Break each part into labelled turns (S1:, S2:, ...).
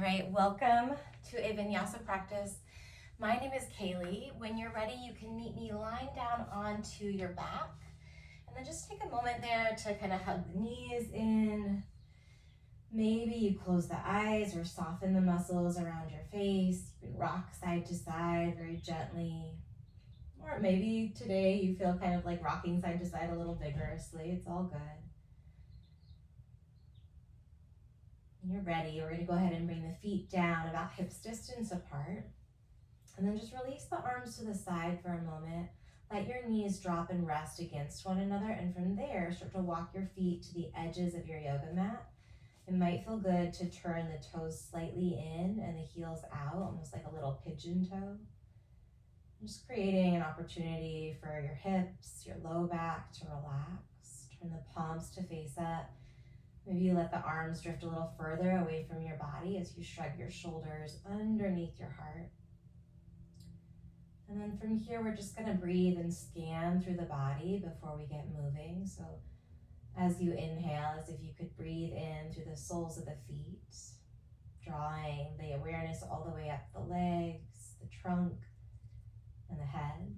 S1: right, welcome to a Vinyasa practice. My name is Kaylee. When you're ready, you can meet me lying down onto your back. And then just take a moment there to kind of hug the knees in. Maybe you close the eyes or soften the muscles around your face. You can rock side to side very gently. Or maybe today you feel kind of like rocking side to side a little vigorously. It's all good. When you're ready, we're going to go ahead and bring the feet down about hips distance apart. And then just release the arms to the side for a moment. Let your knees drop and rest against one another. And from there, start to walk your feet to the edges of your yoga mat. It might feel good to turn the toes slightly in and the heels out, almost like a little pigeon toe. Just creating an opportunity for your hips, your low back to relax. Turn the palms to face up. Maybe you let the arms drift a little further away from your body as you shrug your shoulders underneath your heart. And then from here, we're just going to breathe and scan through the body before we get moving. So as you inhale, as if you could breathe in through the soles of the feet, drawing the awareness all the way up the legs, the trunk, and the head.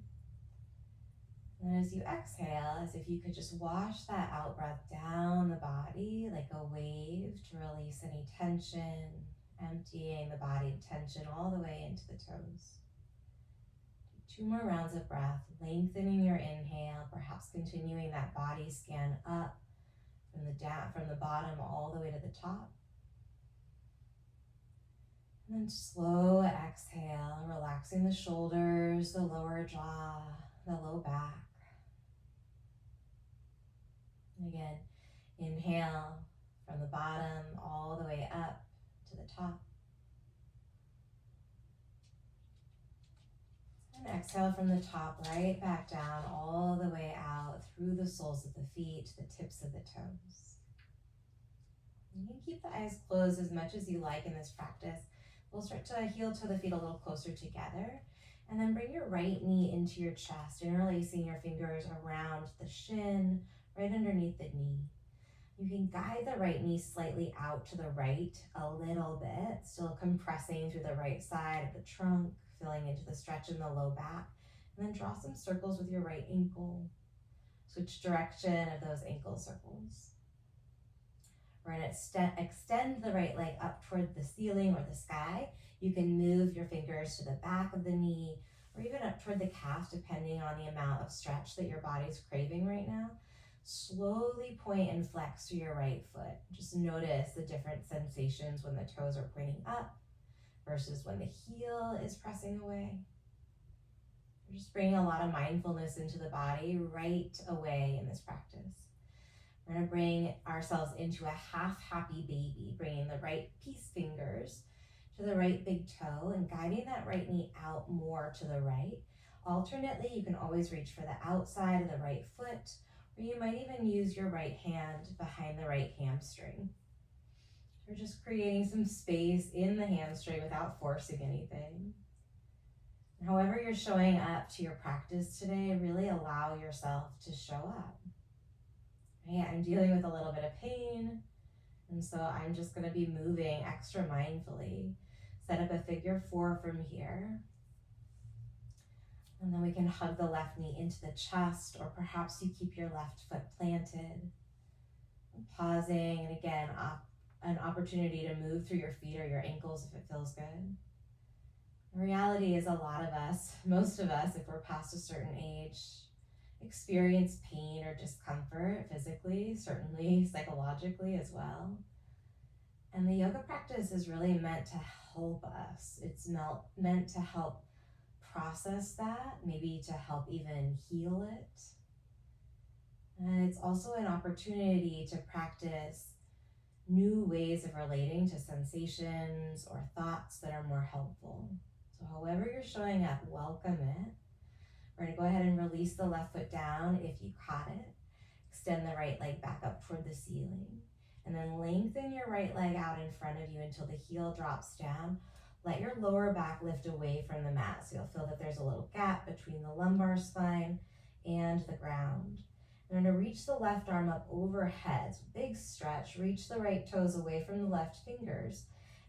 S1: And as you exhale, as if you could just wash that out breath down the body like a wave to release any tension, emptying the body of tension all the way into the toes. 2 more rounds of breath, lengthening your inhale, perhaps continuing that body scan up from the bottom all the way to the top. And then slow exhale, relaxing the shoulders, the lower jaw, the low back. And again, inhale from the bottom all the way up to the top. And exhale from the top right back down all the way out through the soles of the feet, the tips of the toes. You can keep the eyes closed as much as you like in this practice. We'll start to heel toe the feet a little closer together. And then bring your right knee into your chest, interlacing your fingers around the shin, right underneath the knee. You can guide the right knee slightly out to the right a little bit, still compressing through the right side of the trunk, filling into the stretch in the low back. And then draw some circles with your right ankle. Switch direction of those ankle circles. We're going to extend the right leg up toward the ceiling or the sky. You can move your fingers to the back of the knee or even up toward the calf, depending on the amount of stretch that your body's craving right now. Slowly point and flex through your right foot. Just notice the different sensations when the toes are pointing up versus when the heel is pressing away. We're just bringing a lot of mindfulness into the body right away in this practice. We're going to bring ourselves into a half happy baby, bringing the right peace fingers to the right big toe and guiding that right knee out more to the right. Alternately, you can always reach for the outside of the right foot, or you might even use your right hand behind the right hamstring. We're just creating some space in the hamstring without forcing anything. However you're showing up to your practice today, really allow yourself to show up. Right? I'm dealing with a little bit of pain, and so I'm just going to be moving extra mindfully. Set up a figure 4 from here. And then we can hug the left knee into the chest, or perhaps you keep your left foot planted. Pausing, and again, an opportunity to move through your feet or your ankles if it feels good. The reality is a lot of us, most of us, if we're past a certain age, experience pain or discomfort physically, certainly psychologically as well. And the yoga practice is really meant to help us. It's meant to help process that, maybe to help even heal it. And it's also an opportunity to practice new ways of relating to sensations or thoughts that are more helpful. So however you're showing up, welcome it. We're going to go ahead and release the left foot down if you caught it. Extend the right leg back up toward the ceiling. And then lengthen your right leg out in front of you until the heel drops down. Let your lower back lift away from the mat, so you'll feel that there's a little gap between the lumbar spine and the ground. We're going to reach the left arm up overhead. So big stretch. Reach the right toes away from the left fingers.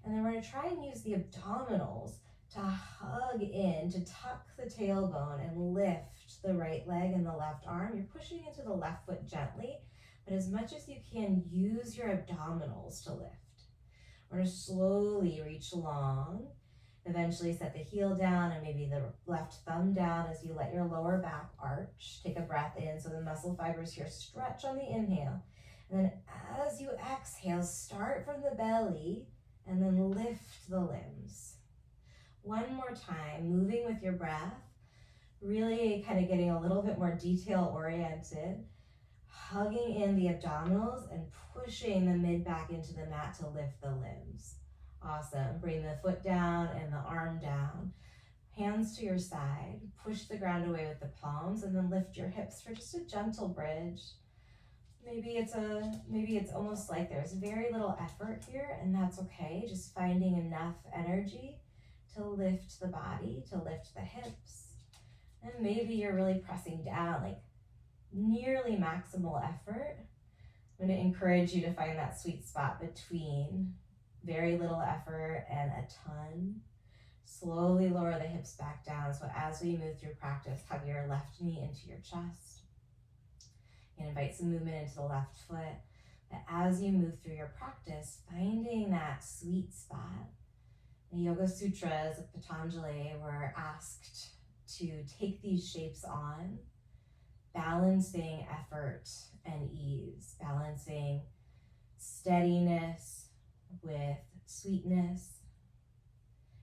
S1: And then we're going to try and use the abdominals to hug in, to tuck the tailbone and lift the right leg and the left arm. You're pushing into the left foot gently, but as much as you can, use your abdominals to lift. We're going to slowly reach long, eventually set the heel down and maybe the left thumb down as you let your lower back arch. Take a breath in so the muscle fibers here stretch on the inhale. And then as you exhale, start from the belly and then lift the limbs. One more time, moving with your breath, really kind of getting a little bit more detail oriented, hugging in the abdominals and pushing the mid back into the mat to lift the limbs. Awesome. Bring the foot down and the arm down. Hands to your side. Push the ground away with the palms and then lift your hips for just a gentle bridge. Maybe it's almost like there's very little effort here, and that's okay. Just finding enough energy to lift the body, to lift the hips. And maybe you're really pressing down, like nearly maximal effort. I'm going to encourage you to find that sweet spot between very little effort and a ton. Slowly lower the hips back down. So as we move through practice, hug your left knee into your chest. And invite some movement into the left foot. But as you move through your practice, finding that sweet spot. The Yoga Sutras of Patanjali were asked to take these shapes on, balancing effort and ease, balancing steadiness with sweetness.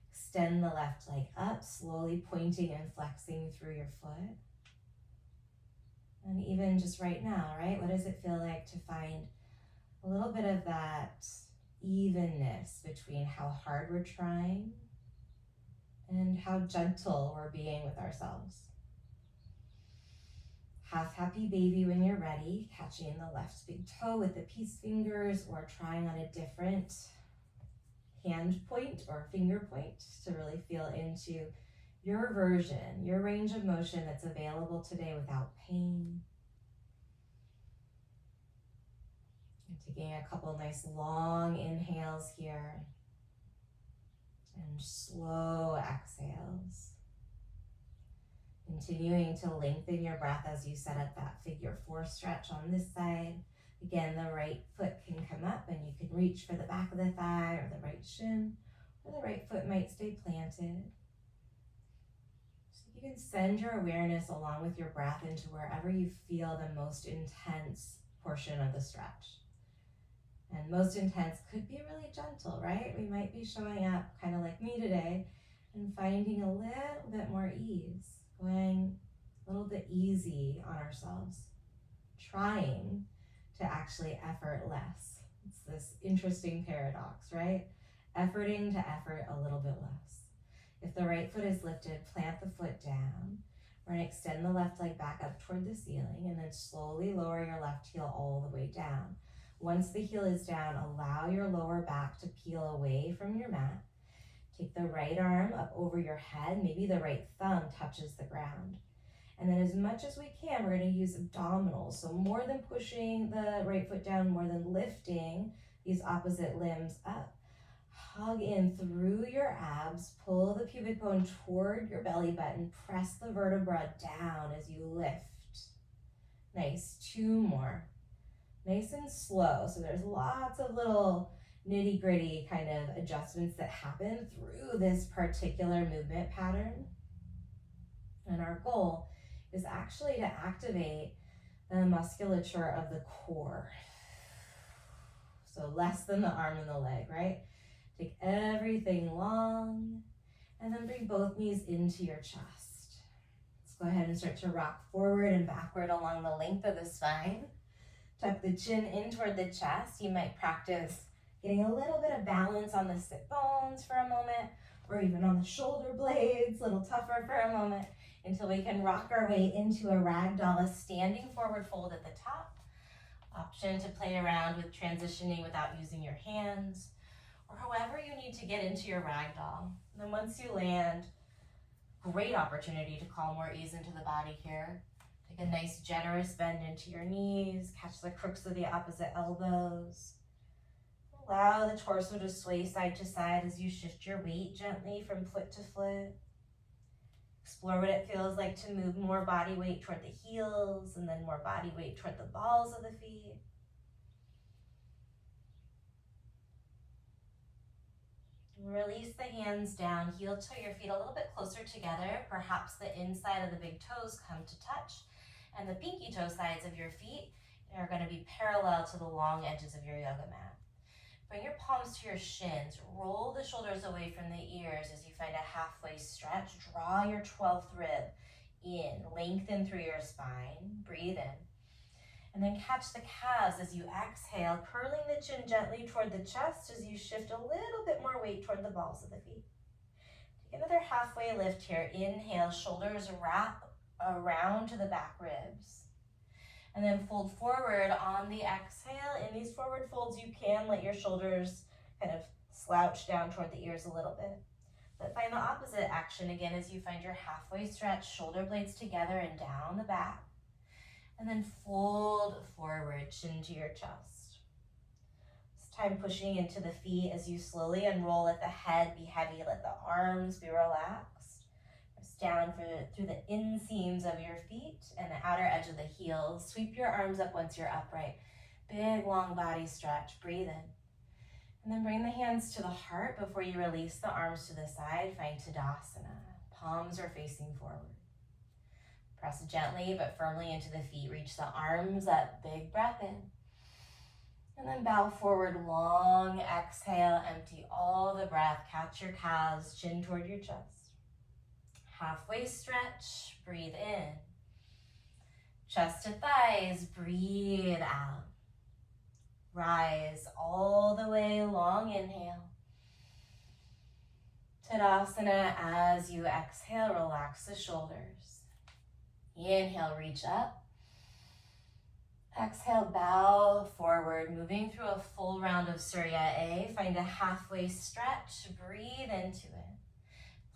S1: Extend the left leg up, slowly pointing and flexing through your foot. And even just right now, right? What does it feel like to find a little bit of that evenness between how hard we're trying and how gentle we're being with ourselves? Half happy baby when you're ready, catching the left big toe with the peace fingers or trying on a different hand point or finger point to really feel into your version, your range of motion that's available today without pain. And taking a couple nice long inhales here and slow exhales. Continuing to lengthen your breath as you set up that figure 4 stretch on this side. Again, the right foot can come up and you can reach for the back of the thigh or the right shin, or the right foot might stay planted. So you can send your awareness along with your breath into wherever you feel the most intense portion of the stretch. And most intense could be really gentle, right? We might be showing up kind of like me today and finding a little bit more ease, going a little bit easy on ourselves, trying to actually effort less. It's this interesting paradox, right? Efforting to effort a little bit less. If the right foot is lifted, plant the foot down. We're going to extend the left leg back up toward the ceiling and then slowly lower your left heel all the way down. Once the heel is down, allow your lower back to peel away from your mat. Take the right arm up over your head. Maybe the right thumb touches the ground. And then as much as we can, we're going to use abdominals. So more than pushing the right foot down, more than lifting these opposite limbs up. Hug in through your abs. Pull the pubic bone toward your belly button. Press the vertebra down as you lift. Nice. 2 more. Nice and slow. So there's lots of little nitty-gritty kind of adjustments that happen through this particular movement pattern. And our goal is actually to activate the musculature of the core. So less than the arm and the leg, right? Take everything long and then bring both knees into your chest. Let's go ahead and start to rock forward and backward along the length of the spine. Tuck the chin in toward the chest. You might practice getting a little bit of balance on the sit bones for a moment, or even on the shoulder blades, a little tougher for a moment, until we can rock our way into a ragdoll, a standing forward fold at the top. Option to play around with transitioning without using your hands, or however you need to get into your ragdoll. And then once you land, great opportunity to call more ease into the body here. Take a nice generous bend into your knees, catch the crooks of the opposite elbows. Allow the torso to sway side to side as you shift your weight gently from foot to foot. Explore what it feels like to move more body weight toward the heels and then more body weight toward the balls of the feet. Release the hands down, heel toe your feet a little bit closer together. Perhaps the inside of the big toes come to touch, and the pinky toe sides of your feet are going to be parallel to the long edges of your yoga mat. Bring your palms to your shins. Roll the shoulders away from the ears as you find a halfway stretch. Draw your 12th rib in. Lengthen through your spine. Breathe in. And then catch the calves as you exhale, curling the chin gently toward the chest as you shift a little bit more weight toward the balls of the feet. Take another halfway lift here. Inhale, shoulders wrap around to the back ribs. And then fold forward on the exhale. In these forward folds, you can let your shoulders kind of slouch down toward the ears a little bit. But find the opposite action again as you find your halfway stretch, shoulder blades together and down the back. And then fold forward, chin to your chest. This time pushing into the feet as you slowly unroll. Let the head be heavy, let the arms be relaxed. Down through the inseams of your feet and the outer edge of the heels. Sweep your arms up once you're upright. Big, long body stretch. Breathe in. And then bring the hands to the heart before you release the arms to the side. Find Tadasana. Palms are facing forward. Press gently but firmly into the feet. Reach the arms up. Big breath in. And then bow forward. Long exhale. Empty all the breath. Catch your calves. Chin toward your chest. Halfway stretch, breathe in. Chest to thighs, breathe out. Rise all the way, long inhale. Tadasana, as you exhale, relax the shoulders. Inhale, reach up. Exhale, bow forward, moving through a full round of Surya A. Find a halfway stretch, breathe into it.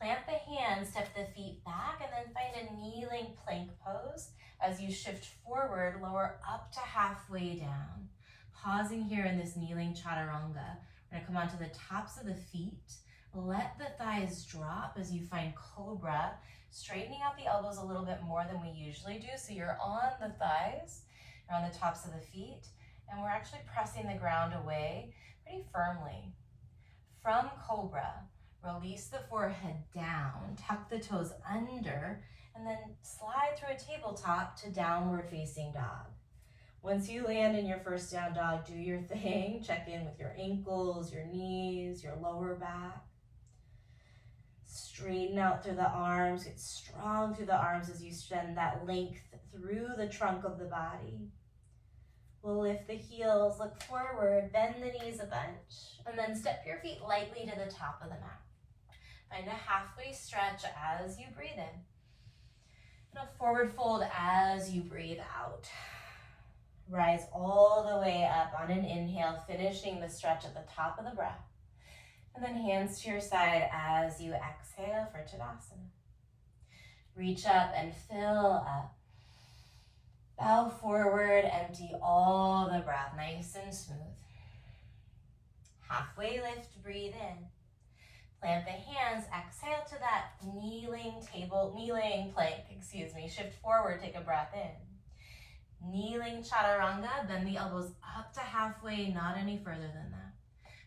S1: Plant the hands, step the feet back, and then find a kneeling plank pose. As you shift forward, lower up to halfway down. Pausing here in this kneeling chaturanga. We're going to come onto the tops of the feet. Let the thighs drop as you find cobra, straightening out the elbows a little bit more than we usually do. So you're on the thighs, you're on the tops of the feet, and we're actually pressing the ground away pretty firmly. From cobra, release the forehead down, tuck the toes under, and then slide through a tabletop to downward facing dog. Once you land in your first down dog, do your thing. Check in with your ankles, your knees, your lower back. Straighten out through the arms, get strong through the arms as you send that length through the trunk of the body. We'll lift the heels, look forward, bend the knees a bunch, and then step your feet lightly to the top of the mat. Find a halfway stretch as you breathe in. And a forward fold as you breathe out. Rise all the way up on an inhale, finishing the stretch at the top of the breath. And then hands to your side as you exhale for Tadasana. Reach up and fill up. Bow forward, empty all the breath, nice and smooth. Halfway lift, breathe in. Plant the hands, exhale to that kneeling plank, shift forward, take a breath in. Kneeling chaturanga, bend the elbows up to halfway, not any further than that.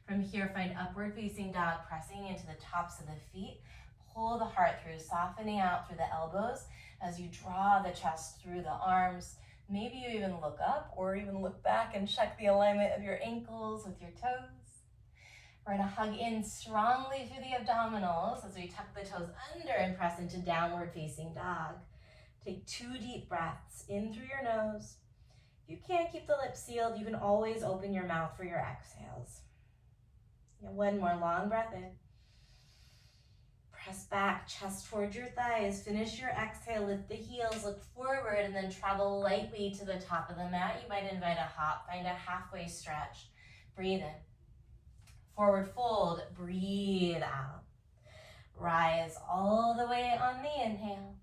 S1: From here, find upward facing dog, pressing into the tops of the feet. Pull the heart through, softening out through the elbows as you draw the chest through the arms. Maybe you even look up or even look back and check the alignment of your ankles with your toes. We're going to hug in strongly through the abdominals as we tuck the toes under and press into downward facing dog. Take 2 deep breaths in through your nose. If you can't keep the lips sealed, you can always open your mouth for your exhales. And 1 more long breath in. Press back, chest towards your thighs. Finish your exhale, lift the heels, look forward, and then travel lightly to the top of the mat. You might invite a hop, find a halfway stretch. Breathe in. Forward fold, breathe out. Rise all the way on the inhale.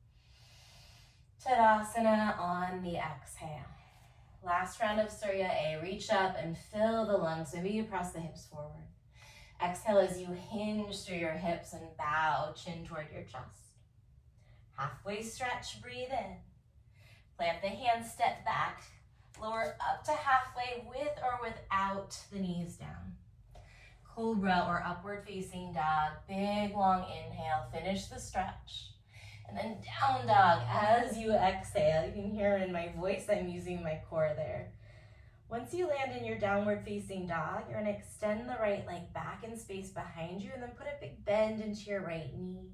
S1: Tadasana on the exhale. Last round of Surya A. Reach up and fill the lungs. Maybe you press the hips forward. Exhale as you hinge through your hips and bow, chin toward your chest. Halfway stretch, breathe in. Plant the hands, step back. Lower up to halfway with or without the knees down. Cobra or upward facing dog. Big long inhale, finish the stretch. And then down dog as you exhale. You can hear in my voice I'm using my core there. Once you land in your downward facing dog, you're gonna extend the right leg back in space behind you and then put a big bend into your right knee.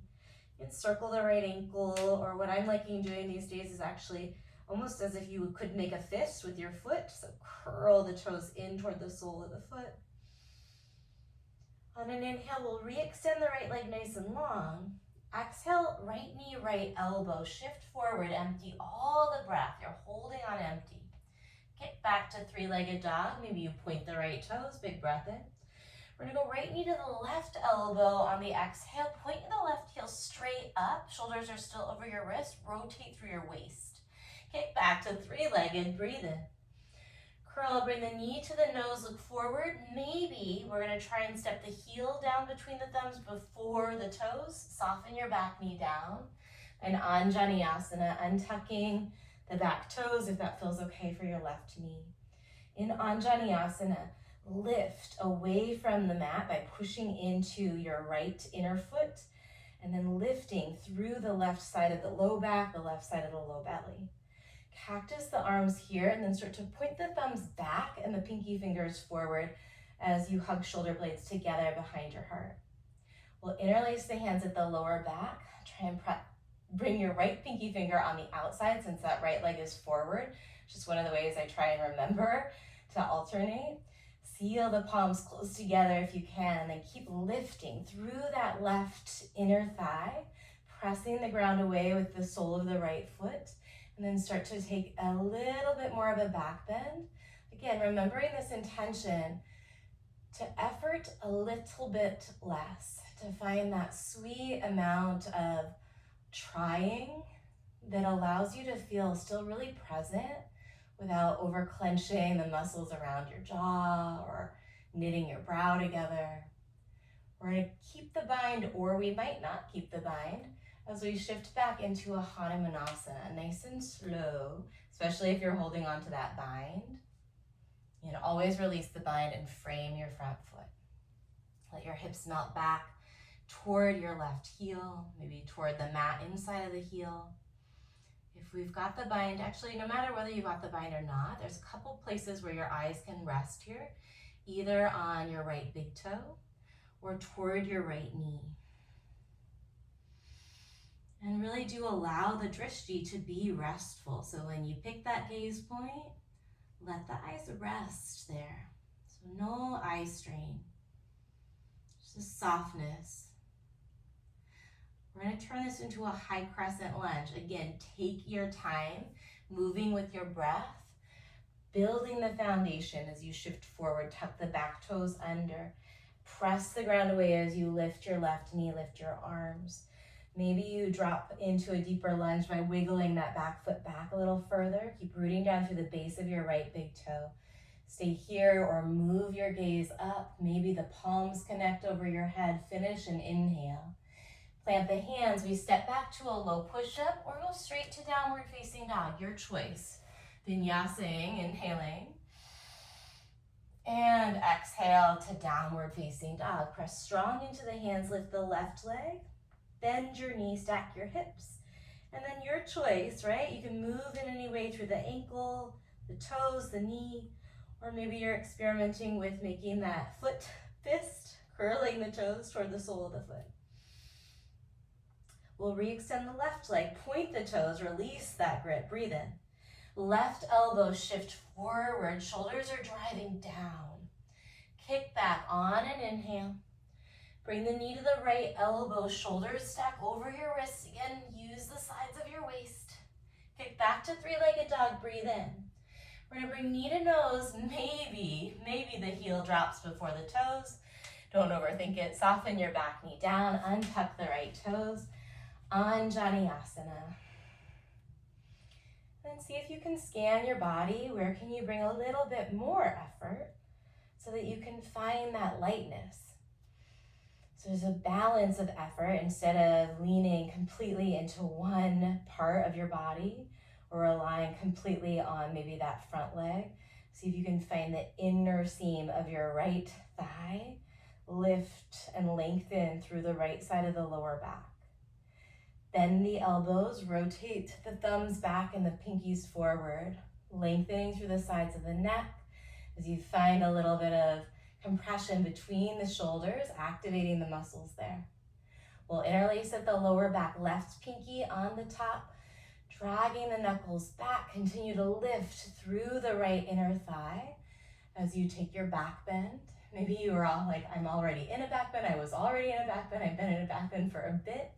S1: You can circle the right ankle, or what I'm liking doing these days is actually almost as if you could make a fist with your foot. So curl the toes in toward the sole of the foot. On an inhale, we'll re-extend the right leg nice and long. Exhale, right knee, right elbow, shift forward, empty all the breath. You're holding on empty. Kick back to three-legged dog. Maybe you point the right toes, big breath in. We're gonna go right knee to the left elbow on the exhale. Point the left heel straight up. Shoulders are still over your wrist. Rotate through your waist. Kick back to three-legged, breathe in. Curl, bring the knee to the nose, look forward. Maybe we're gonna try and step the heel down between the thumbs before the toes. Soften your back knee down. And Anjaneyasana, untucking the back toes if that feels okay for your left knee. In Anjaneyasana, lift away from the mat by pushing into your right inner foot and then lifting through the left side of the low back, the left side of the low belly. Cactus the arms here and then start to point the thumbs back and the pinky fingers forward as you hug shoulder blades together behind your heart. We'll interlace the hands at the lower back. Try and bring your right pinky finger on the outside since that right leg is forward. Just one of the ways I try and remember to alternate. Seal the palms close together if you can, and then keep lifting through that left inner thigh, pressing the ground away with the sole of the right foot, and then start to take a little bit more of a back bend. Again, remembering this intention to effort a little bit less, to find that sweet amount of trying that allows you to feel still really present without over clenching the muscles around your jaw or knitting your brow together. We're gonna keep the bind, or we might not keep the bind, as we shift back into a Hanumanasana, nice and slow, especially if you're holding on to that bind. And always release the bind and frame your front foot. Let your hips melt back toward your left heel, maybe toward the mat inside of the heel. If we've got the bind, actually, no matter whether you got the bind or not, there's a couple places where your eyes can rest here, either on your right big toe or toward your right knee. And really do allow the drishti to be restful. So when you pick that gaze point, let the eyes rest there. So no eye strain, just a softness. We're gonna turn this into a high crescent lunge. Again, take your time, moving with your breath, building the foundation as you shift forward, tuck the back toes under, press the ground away as you lift your left knee, lift your arms. Maybe you drop into a deeper lunge by wiggling that back foot back a little further. Keep rooting down through the base of your right big toe. Stay here or move your gaze up. Maybe the palms connect over your head. Finish and inhale. Plant the hands. We step back to a low push-up or go straight to downward facing dog, your choice. Vinyasa, inhaling. And exhale to downward facing dog. Press strong into the hands, lift the left leg. Bend your knee, stack your hips. And then your choice, right? You can move in any way through the ankle, the toes, the knee, or maybe you're experimenting with making that foot fist, curling the toes toward the sole of the foot. We'll re-extend the left leg, point the toes, release that grip, breathe in. Left elbow shift forward, shoulders are driving down. Kick back on an inhale. Bring the knee to the right elbow, shoulders stack over your wrists. Again, use the sides of your waist. Kick back to three-legged dog, breathe in. We're gonna bring knee to nose, maybe the heel drops before the toes. Don't overthink it, soften your back knee down, untuck the right toes. Anjaneyasana. Then see if you can scan your body. Where can you bring a little bit more effort so that you can find that lightness? So there's a balance of effort instead of leaning completely into one part of your body or relying completely on maybe that front leg. See if you can find the inner seam of your right thigh. Lift and lengthen through the right side of the lower back. Bend the elbows, rotate the thumbs back and the pinkies forward, lengthening through the sides of the neck as you find a little bit of compression between the shoulders, activating the muscles there. We'll interlace at the lower back, left pinky on the top, dragging the knuckles back. Continue to lift through the right inner thigh as you take your back bend. Maybe you were all like, I'm already in a back bend. I was already in a back bend. I've been in a back bend for a bit.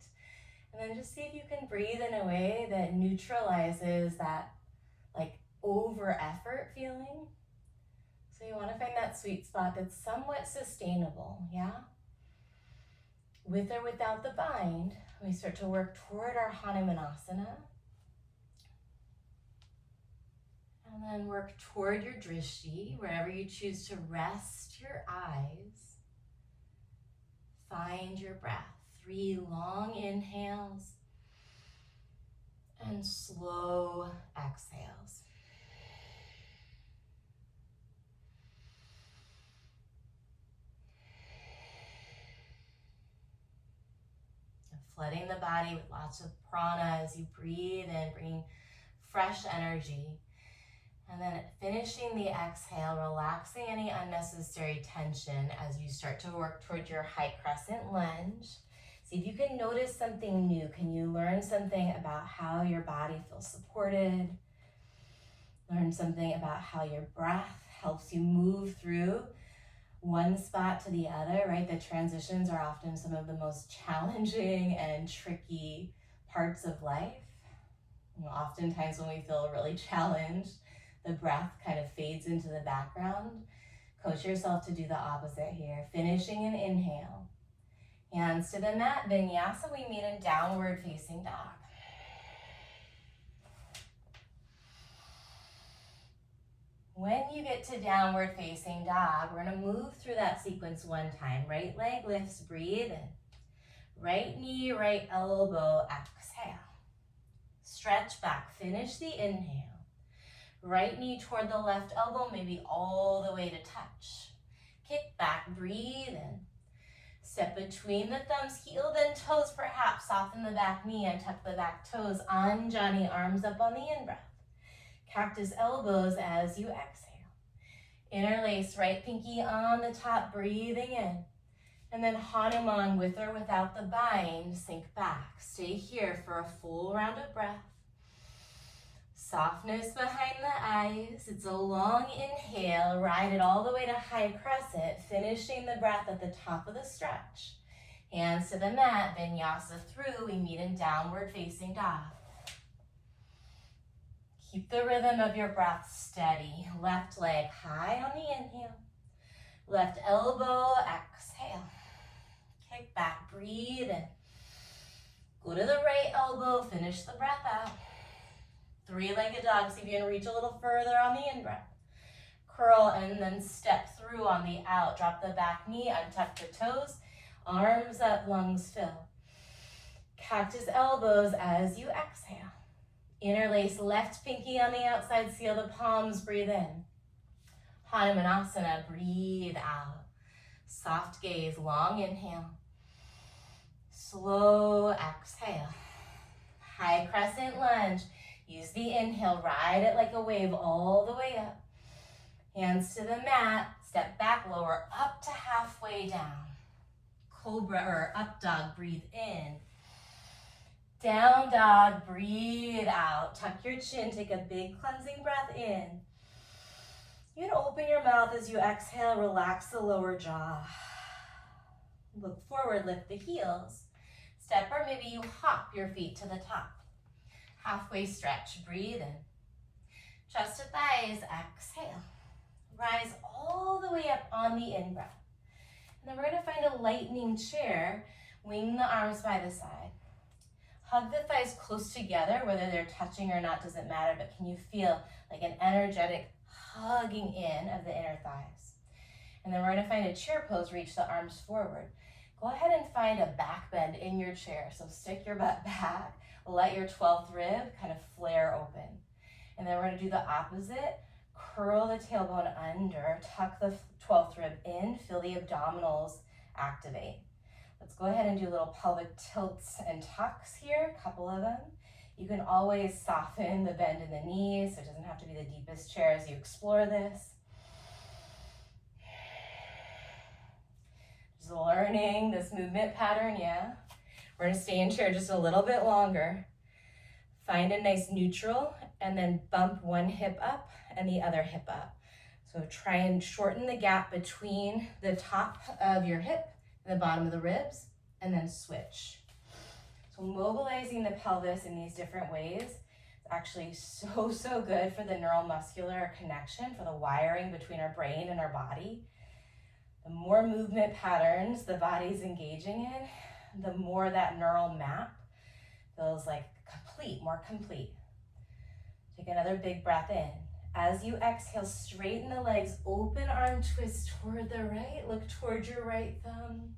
S1: And then just see if you can breathe in a way that neutralizes that like over effort feeling. So you want to find that sweet spot that's somewhat sustainable, yeah? With or without the bind, we start to work toward our Hanumanasana. And then work toward your drishti, wherever you choose to rest your eyes. Find your breath. 3 long inhales and slow exhales. Flooding the body with lots of prana as you breathe in, bringing fresh energy. And then finishing the exhale, relaxing any unnecessary tension as you start to work toward your high crescent lunge. See if you can notice something new. Can you learn something about how your body feels supported? Learn something about how your breath helps you move through one spot to the other, right? The transitions are often some of the most challenging and tricky parts of life. Oftentimes when we feel really challenged, the breath kind of fades into the background. Coach yourself to do the opposite here. Finishing an inhale. Hands to the mat. Vinyasa, we meet in downward facing dog. When you get to downward facing dog, we're going to move through that sequence one time. Right leg lifts, breathe in. Right knee, right elbow, exhale. Stretch back, finish the inhale. Right knee toward the left elbow, maybe all the way to touch. Kick back, breathe in. Step between the thumbs, heel then toes, perhaps soften the back knee and tuck the back toes. Anjani, arms up on the in-breath. Cactus elbows as you exhale. Interlace right pinky on the top, breathing in. And then Hanuman with or without the bind, sink back. Stay here for a full round of breath. Softness behind the eyes. It's a long inhale. Ride it all the way to high crescent, finishing the breath at the top of the stretch. Hands to the mat, vinyasa through. We meet in downward facing dog. Keep the rhythm of your breath steady. Left leg high on the inhale. Left elbow, exhale. Kick back, breathe in. Go to the right elbow, finish the breath out. 3-legged dog, see if you can reach a little further on the in-breath. Curl and then step through on the out. Drop the back knee, untuck the toes. Arms up, lungs fill. Cactus elbows as you exhale. Interlace left pinky on the outside, seal the palms, breathe in. Hanumanasana, breathe out. Soft gaze, long inhale. Slow exhale. High crescent lunge. Use the inhale, ride it like a wave all the way up. Hands to the mat, step back, lower up to halfway down. Cobra or up dog, breathe in. Down dog, breathe out. Tuck your chin, take a big cleansing breath in. You can open your mouth as you exhale, relax the lower jaw. Look forward, lift the heels. Step or maybe you hop your feet to the top. Halfway stretch, breathe in. Chest to thighs, exhale. Rise all the way up on the in-breath. And then we're gonna find a lightning chair. Wing the arms by the side. Hug the thighs close together, whether they're touching or not doesn't matter, but can you feel like an energetic hugging in of the inner thighs? And then we're gonna find a chair pose, reach the arms forward. Go ahead and find a back bend in your chair. So stick your butt back, let your 12th rib kind of flare open. And then we're gonna do the opposite. Curl the tailbone under, tuck the 12th rib in, feel the abdominals activate. Let's go ahead and do little pelvic tilts and tucks here, a couple of them. You can always soften the bend in the knees, so it doesn't have to be the deepest chair as you explore this. Just learning this movement pattern, yeah. We're gonna stay in chair just a little bit longer. Find a nice neutral and then bump one hip up and the other hip up. So try and shorten the gap between the top of your hip and the bottom of the ribs, and then switch. So mobilizing the pelvis in these different ways is actually so good for the neuromuscular connection, for the wiring between our brain and our body. The more movement patterns the body's engaging in, the more that neural map feels like complete, more complete. Take another big breath in. As you exhale, straighten the legs, open arm twist toward the right, look toward your right thumb.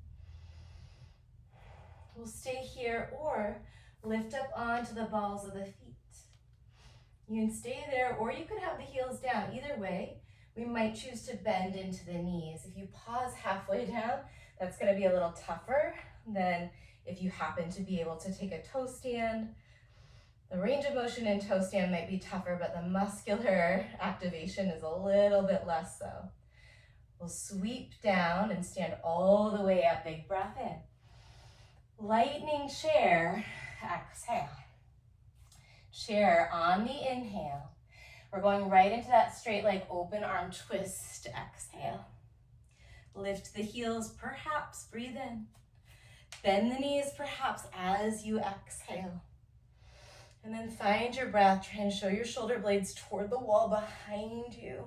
S1: We'll stay here or lift up onto the balls of the feet. You can stay there or you could have the heels down. Either way, we might choose to bend into the knees. If you pause halfway down, that's gonna be a little tougher than if you happen to be able to take a toe stand. The range of motion in toe stand might be tougher, but the muscular activation is a little bit less so. We'll sweep down and stand all the way up, big breath in. Lightning chair, exhale. Chair on the inhale. We're going right into that straight leg, open arm twist, exhale. Lift the heels, perhaps, breathe in. Bend the knees, perhaps, as you exhale. And then find your breath, try and show your shoulder blades toward the wall behind you.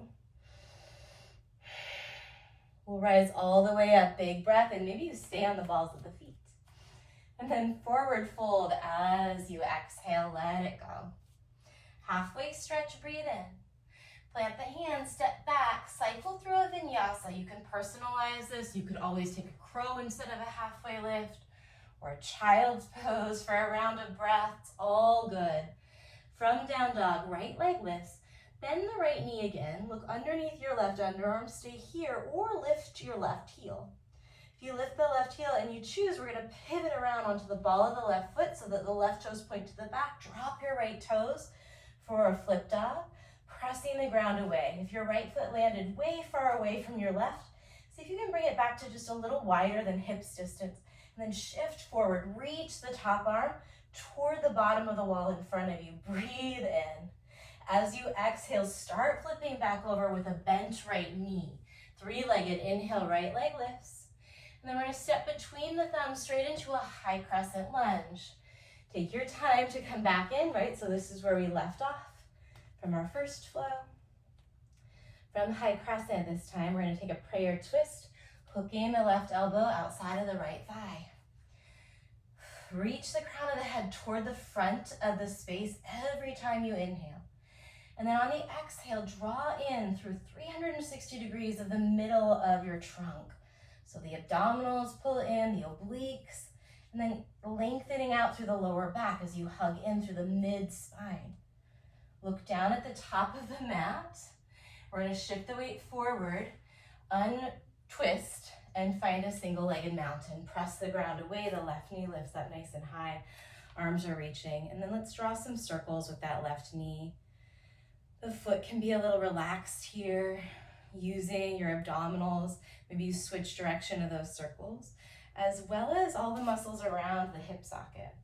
S1: We'll rise all the way up, big breath, and maybe you stay on the balls of the feet. And then forward fold as you exhale, let it go. Halfway stretch, breathe in. Plant the hands, step back, cycle through a vinyasa. You can personalize this. You could always take a crow instead of a halfway lift, or a child's pose for a round of breath. It's all good. From down dog, right leg lifts. Bend the right knee again. Look underneath your left underarm. Stay here or lift your left heel. If you lift the left heel and you choose, we're going to pivot around onto the ball of the left foot so that the left toes point to the back. Drop your right toes for a flip dog, pressing the ground away. If your right foot landed way far away from your left, see if you can bring it back to just a little wider than hips distance. And then shift forward, reach the top arm toward the bottom of the wall in front of you. Breathe in. As you exhale, start flipping back over with a bent right knee. Three-legged inhale, right leg lifts. And then we're gonna step between the thumbs straight into a high crescent lunge. Take your time to come back in, right? So this is where we left off from our first flow. From high crescent this time, we're gonna take a prayer twist, hooking the left elbow outside of the right thigh. Reach the crown of the head toward the front of the space every time you inhale. And then on the exhale, draw in through 360 degrees of the middle of your trunk. So the abdominals pull in, the obliques, and then lengthening out through the lower back as you hug in through the mid-spine. Look down at the top of the mat. We're gonna shift the weight forward, untwist, and find a single-legged mountain. Press the ground away, the left knee lifts up nice and high, arms are reaching, and then let's draw some circles with that left knee. The foot can be a little relaxed here, using your abdominals. Maybe you switch direction of those circles, as well as all the muscles around the hip socket.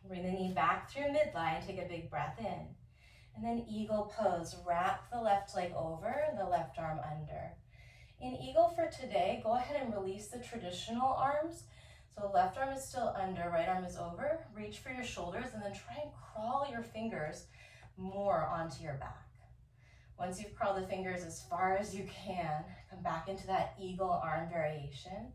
S1: Bring the knee back through midline, take a big breath in. And then eagle pose, wrap the left leg over, the left arm under. In eagle for today, go ahead and release the traditional arms. So left arm is still under, right arm is over. Reach for your shoulders and then try and crawl your fingers more onto your back. Once you've crawled the fingers as far as you can, come back into that eagle arm variation.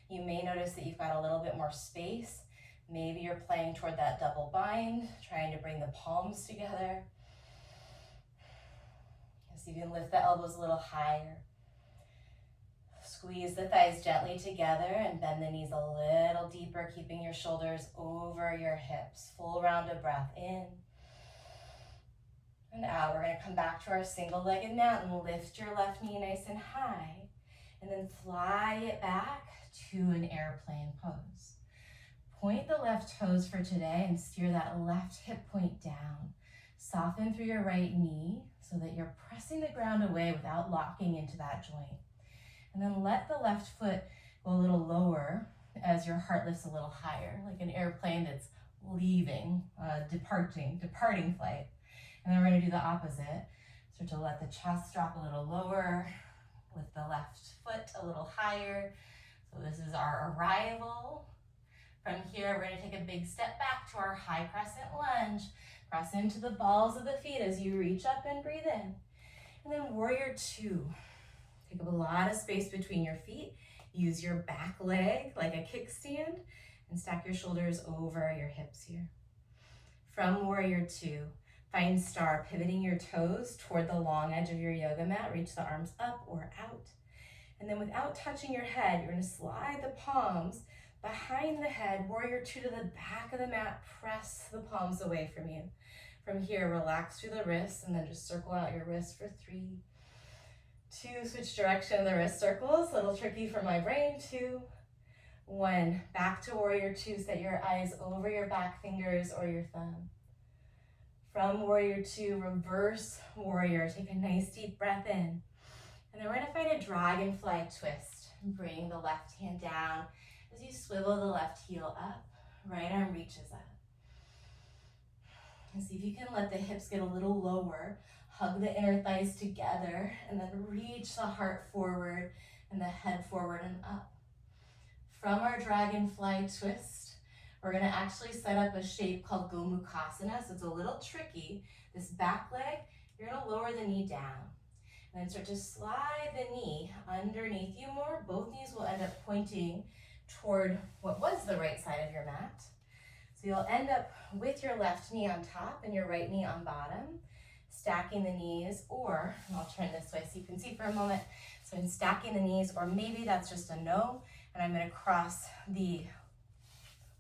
S1: You may notice that you've got a little bit more space Maybe you're playing toward that double bind, trying to bring the palms together. So you can lift the elbows a little higher. Squeeze the thighs gently together and bend the knees a little deeper, keeping your shoulders over your hips. Full round of breath in and out. We're going to come back to our single-legged mountain. Lift your left knee nice and high, and then fly it back to an airplane pose. Point the left toes for today and steer that left hip point down. Soften through your right knee so that you're pressing the ground away without locking into that joint. And then let the left foot go a little lower as your heart lifts a little higher, like an airplane that's leaving, departing flight. And then we're gonna do the opposite. Start to let the chest drop a little lower, lift the left foot a little higher. So this is our arrival. From here, we're gonna take a big step back to our high crescent lunge. Press into the balls of the feet as you reach up and breathe in. And then warrior two. Take up a lot of space between your feet. Use your back leg like a kickstand and stack your shoulders over your hips here. From warrior two, find star, pivoting your toes toward the long edge of your yoga mat. Reach the arms up or out. And then without touching your head, you're gonna slide the palms behind the head, warrior two to the back of the mat. Press the palms away from you. From here, relax through the wrists and then just circle out your wrists for 3, 2, switch direction of the wrist circles. A little tricky for my brain. 2, 1, back to warrior two. Set your eyes over your back fingers or your thumb. From warrior two, reverse warrior. Take a nice deep breath in. And then we're gonna find a dragonfly twist. Bring the left hand down as you swivel the left heel up, right arm reaches up. And see if you can let the hips get a little lower. Hug the inner thighs together and then reach the heart forward and the head forward and up. From our dragonfly twist, we're gonna actually set up a shape called Gomukhasana. So it's a little tricky. This back leg, you're gonna lower the knee down. And then start to slide the knee underneath you more. Both knees will end up pointing toward what was the right side of your mat. So you'll end up with your left knee on top and your right knee on bottom, stacking the knees, or, and I'll turn this way so you can see for a moment. So I'm stacking the knees, or maybe that's just a no, and I'm gonna cross the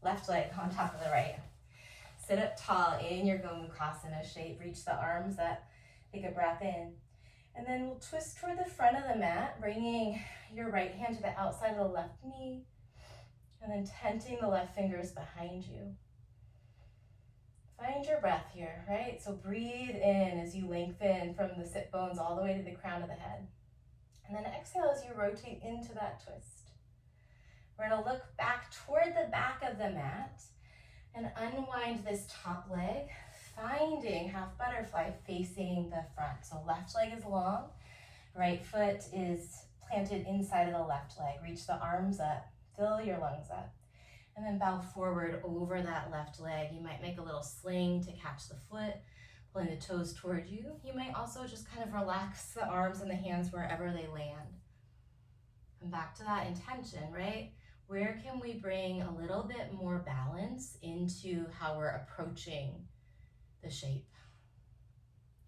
S1: left leg on top of the right. Sit up tall in your Gomukhasana shape. Reach the arms up, take a breath in. And then we'll twist toward the front of the mat, bringing your right hand to the outside of the left knee, and then tenting the left fingers behind you. Find your breath here, right? So breathe in as you lengthen from the sit bones all the way to the crown of the head. And then exhale as you rotate into that twist. We're gonna look back toward the back of the mat and unwind this top leg, finding half butterfly facing the front. So left leg is long, right foot is planted inside of the left leg. Reach the arms up, fill your lungs up, and then bow forward over that left leg. You might make a little sling to catch the foot, pulling the toes toward you. You might also just kind of relax the arms and the hands wherever they land. Come back to that intention, right? Where can we bring a little bit more balance into how we're approaching the shape?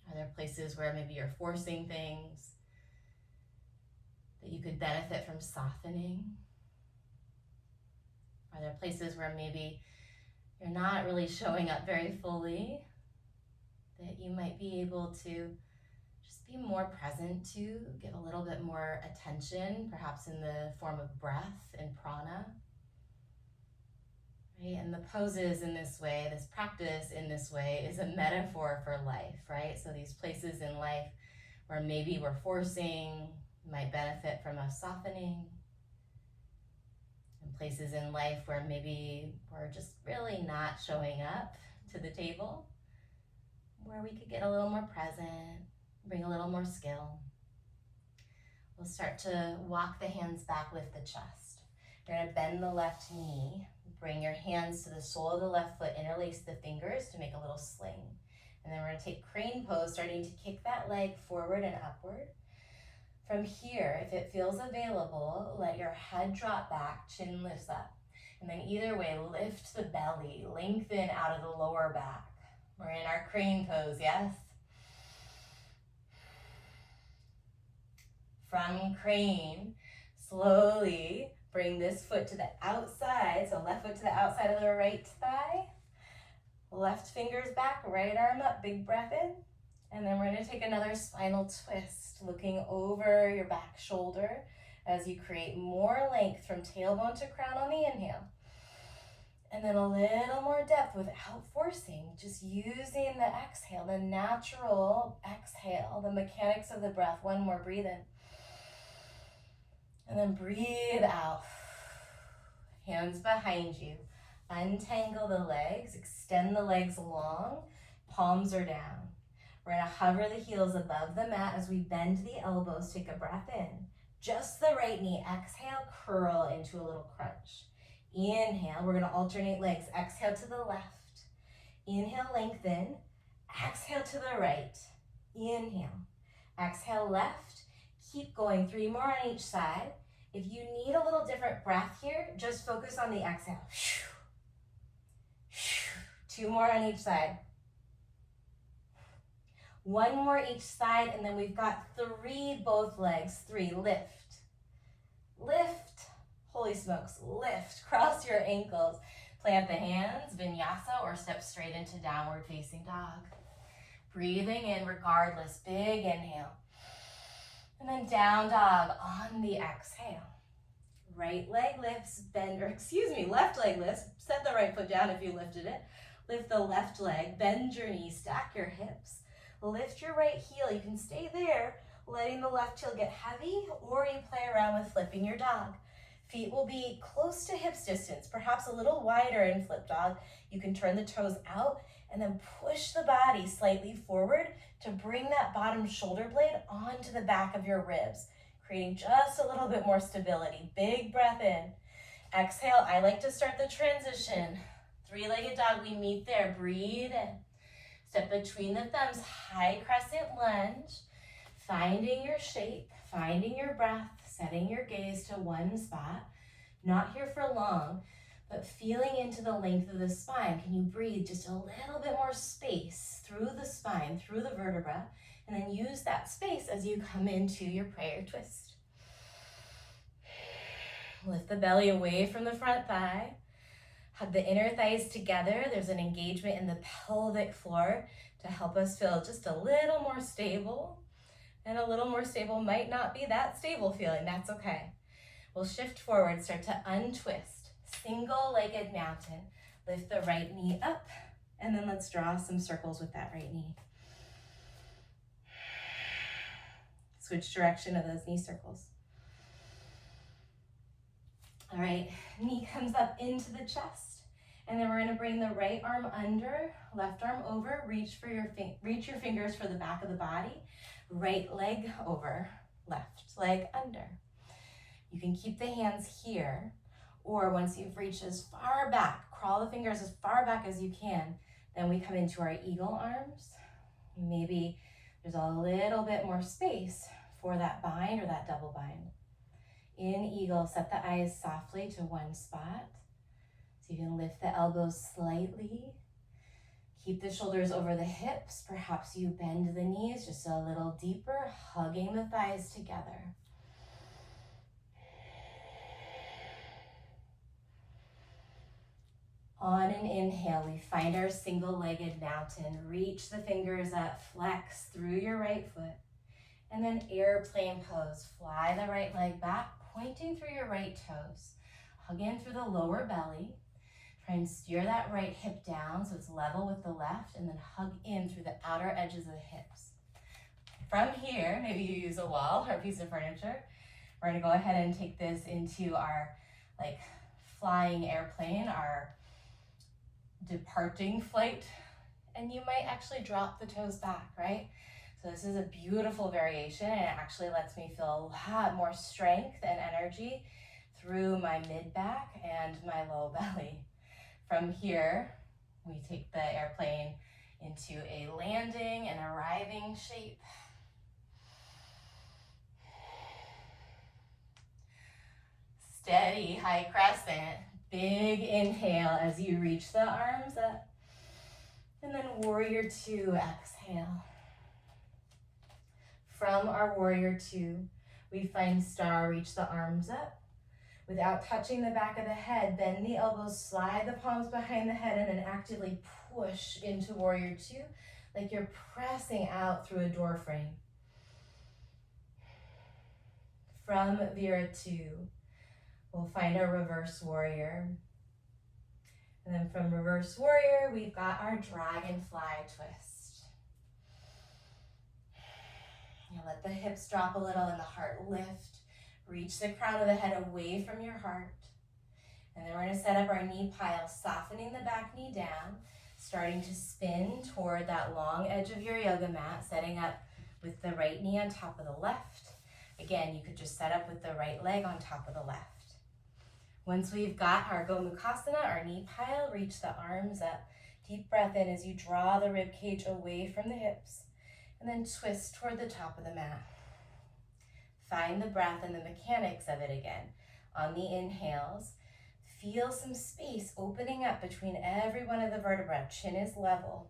S1: Are there places where maybe you're forcing things that you could benefit from softening? Are there places where maybe you're not really showing up very fully that you might be able to just be more present to, give a little bit more attention, perhaps in the form of breath and prana? Right? And the poses in this way, this practice in this way is a metaphor for life, right? So these places in life where maybe we're forcing might benefit from us softening. And places in life where maybe we're just really not showing up to the table, where we could get a little more present, bring a little more skill. We'll start to walk the hands back, lift the chest. You're gonna bend the left knee, bring your hands to the sole of the left foot, interlace the fingers to make a little sling. And then we're gonna take crane pose, starting to kick that leg forward and upward. From here, if it feels available, let your head drop back, chin lifts up. And then either way, lift the belly, lengthen out of the lower back. We're in our crane pose, yes? From crane, slowly bring this foot to the outside. So left foot to the outside of the right thigh. Left fingers back, right arm up, big breath in. And then we're gonna take another spinal twist, looking over your back shoulder as you create more length from tailbone to crown on the inhale. And then a little more depth without forcing, just using the exhale, the natural exhale, the mechanics of the breath. One more, breathe in. And then breathe out. Hands behind you. Untangle the legs, extend the legs long, palms are down. We're gonna hover the heels above the mat as we bend the elbows, take a breath in. Just the right knee, exhale, curl into a little crunch. Inhale, we're gonna alternate legs. Exhale to the left. Inhale, lengthen. Exhale to the right. Inhale. Exhale, left. Keep going, 3 more on each side. If you need a little different breath here, just focus on the exhale. 2 more on each side. 1 more each side, and then we've got 3 both legs. 3, lift. Lift. Holy smokes, lift. Cross your ankles. Plant the hands, vinyasa, or step straight into downward facing dog. Breathing in regardless, big inhale. And then down dog on the exhale. Right leg lifts, left leg lifts. Set the right foot down if you lifted it. Lift the left leg, bend your knees, stack your hips. Lift your right heel, you can stay there, letting the left heel get heavy, or you play around with flipping your dog. Feet will be close to hips distance, perhaps a little wider in flip dog. You can turn the toes out and then push the body slightly forward to bring that bottom shoulder blade onto the back of your ribs, creating just a little bit more stability. Big breath in. Exhale, I like to start the transition. 3-legged dog, we meet there, breathe in. Step between the thumbs, high crescent lunge, finding your shape, finding your breath, setting your gaze to one spot. Not here for long, but feeling into the length of the spine. Can you breathe just a little bit more space through the spine, through the vertebra, and then use that space as you come into your prayer twist. Lift the belly away from the front thigh. Hug the inner thighs together. There's an engagement in the pelvic floor to help us feel just a little more stable. And a little more stable might not be that stable feeling. That's okay. We'll shift forward, start to untwist. Single-legged mountain. Lift the right knee up, and then let's draw some circles with that right knee. Switch direction of those knee circles. All right, knee comes up into the chest, and then we're gonna bring the right arm under, left arm over, reach your fingers for the back of the body, right leg over, left leg under. You can keep the hands here, or once you've reached as far back, crawl the fingers as far back as you can, then we come into our eagle arms. Maybe there's a little bit more space for that bind or that double bind. In eagle, set the eyes softly to one spot. So you can lift the elbows slightly. Keep the shoulders over the hips. Perhaps you bend the knees just a little deeper, hugging the thighs together. On an inhale, we find our single-legged mountain. Reach the fingers up, flex through your right foot. And then airplane pose. Fly the right leg back, pointing through your right toes. Hug in through the lower belly. Try and steer that right hip down so it's level with the left, and then hug in through the outer edges of the hips. From here, maybe you use a wall or a piece of furniture. We're gonna go ahead and take this into our flying airplane, our departing flight, and you might actually drop the toes back, right? So this is a beautiful variation, and it actually lets me feel a lot more strength and energy through my mid-back and my low belly. From here, we take the airplane into a landing and arriving shape. Steady high crescent, Big inhale as you reach the arms up. And then warrior two, exhale. From our warrior two, we find star, reach the arms up. Without touching the back of the head, bend the elbows, slide the palms behind the head, and then actively push into warrior two, like you're pressing out through a door frame. From Vira two, we'll find our reverse warrior. And then from reverse warrior, we've got our dragonfly twist. You let the hips drop a little and the heart lift. Reach the crown of the head away from your heart. And then we're going to set up our knee pile, softening the back knee down, starting to spin toward that long edge of your yoga mat, setting up with the right knee on top of the left. Again, you could just set up with the right leg on top of the left. Once we've got our Gomukhasana, our knee pile, reach the arms up. Deep breath in as you draw the rib cage away from the hips, and then twist toward the top of the mat. Find the breath and the mechanics of it again. On the inhales, feel some space opening up between every one of the vertebrae. Chin is level.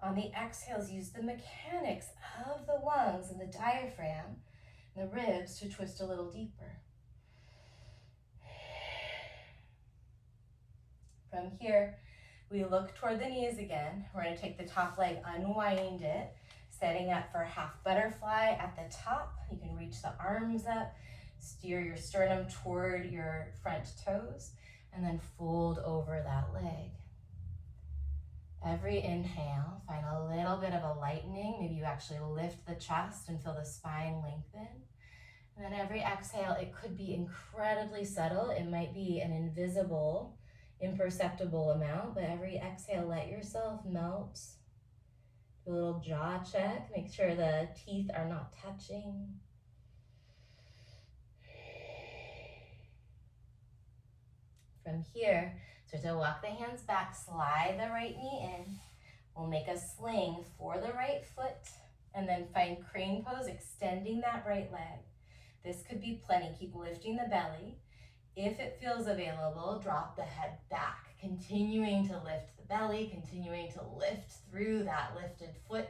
S1: On the exhales, use the mechanics of the lungs and the diaphragm and the ribs to twist a little deeper. From here, we look toward the knees again. We're going to take the top leg, unwind it, setting up for half butterfly at the top. You can reach the arms up, steer your sternum toward your front toes, and then fold over that leg. Every inhale, find a little bit of a lightening. Maybe you actually lift the chest and feel the spine lengthen. And then every exhale, it could be incredibly subtle. It might be an invisible, imperceptible amount, but every exhale, let yourself melt. Do a little jaw check. Make sure the teeth are not touching. From here, start to walk the hands back, slide the right knee in. We'll make a sling for the right foot, and then find crane pose, extending that right leg. This could be plenty. Keep lifting the belly. If it feels available, drop the head back, continuing to lift the belly, continuing to lift through that lifted foot.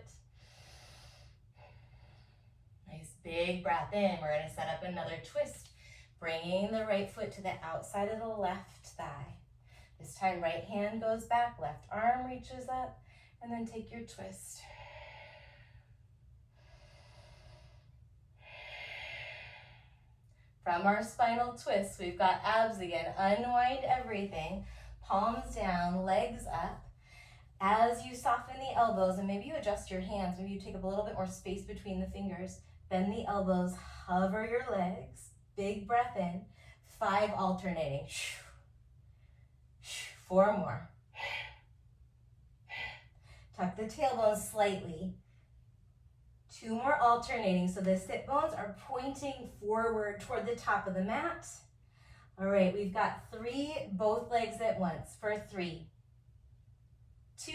S1: Nice big breath in. We're going to set up another twist, bringing the right foot to the outside of the left thigh. This time, right hand goes back, left arm reaches up, and then take your twist. From our spinal twist, we've got abs again. Unwind everything, palms down, legs up. As you soften the elbows, and maybe you adjust your hands, maybe you take up a little bit more space between the fingers, bend the elbows, hover your legs, big breath in, 5 alternating. 4 more. Tuck the tailbone slightly. 2 more alternating, so the sit bones are pointing forward toward the top of the mat. All right, we've got 3 both legs at once for 3, 2,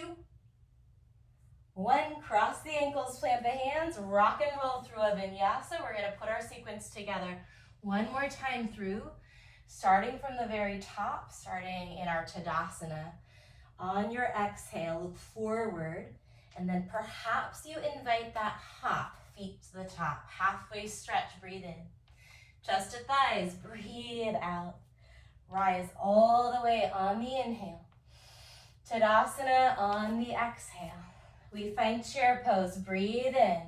S1: 1. Cross the ankles, plant the hands, rock and roll through a vinyasa. We're going to put our sequence together one more time through, starting from the very top, starting in our Tadasana. On your exhale, look forward. And then perhaps you invite that hop, feet to the top, halfway stretch, breathe in. Chest to thighs, breathe out. Rise all the way on the inhale. Tadasana on the exhale. We find chair pose, breathe in.